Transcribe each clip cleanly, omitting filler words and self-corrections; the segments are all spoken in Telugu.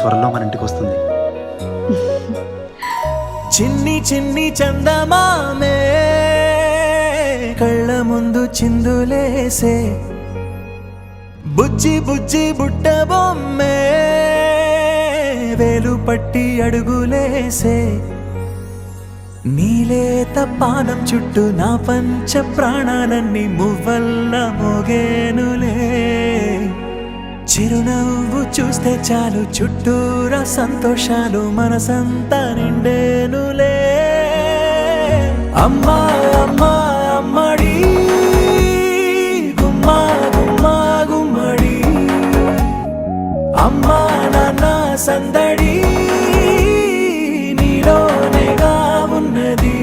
త్వరలో మన ఇంటికి వస్తుంది. చిన్ని చిన్ని చందమామే కళ్ళ ముందు చిందులేసే, బుజ్జి బుజ్జి బుట్ట బొమ్మే వేలు పట్టి అడుగులేసే, నీలేత పానం చుట్టూ నా పంచ ప్రాణాలన్నీ మువ్వల్ల మోగేనులే, చిరునవ్వు చూస్తే చాలు చుట్టూరా సంతోషాలు మనసంతా నిండేనులే. అమ్మా అమ్మా అమ్మడి గుమ్మా గుమ్మా గుమ్మడి, అమ్మా నాన్న సందడి నీలోనేగా ఉన్నది.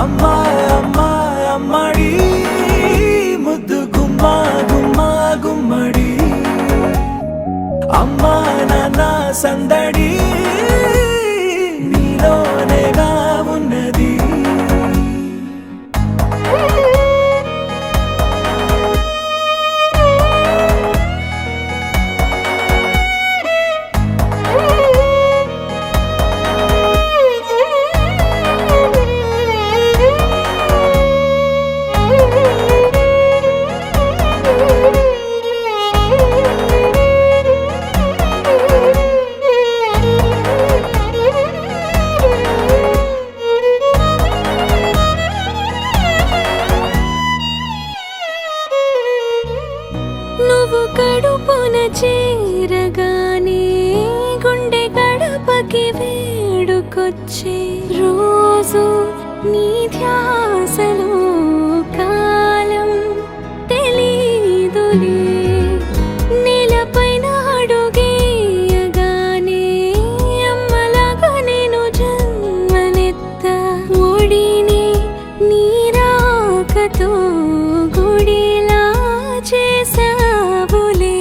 అమ్మా అమ్మా అమ్మడి ముద్దు గుమ్మా గుమ్మా గుమ్మడి, అమ్మా నాన్న సందడి నీలోనేగా ఉన్నది. నువ్వు కడుపున చేరగానే గుండె గడపకి వేడుకొచ్చే, రోజు నీ ధ్యాసలో కాలం తెలీదులే, నేలపైన అడుగేయగానే అమ్మలాగా నేను జన్మనెత్త, ఒడిని నీ రాకతో గుడిలా చేసావులే.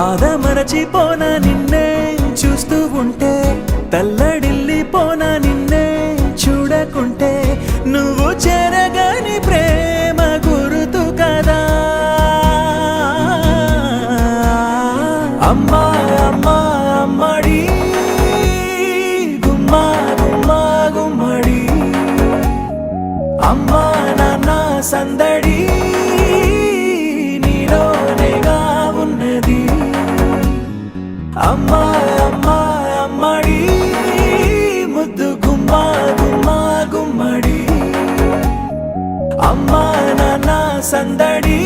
ఆదమరచిపోనా నిన్నే చూస్తూ ఉంటే, తల్లడిల్లిపోనా నిన్నే చూడకుంటే, నువ్వు చెరగని ప్రేమ గురుతు కదా. అమ్మా అమ్మా అమ్మడి గుమ్మా గుమ్మా గుమ్మడి, అమ్మా నాన్న సందడి నీలోనేగా ఉన్నది. అమ్మా అమ్మా అమ్మడి ముద్దు గుమ్మా గుమ్మా గుమ్మడి, అమ్మా నాన్న సందడి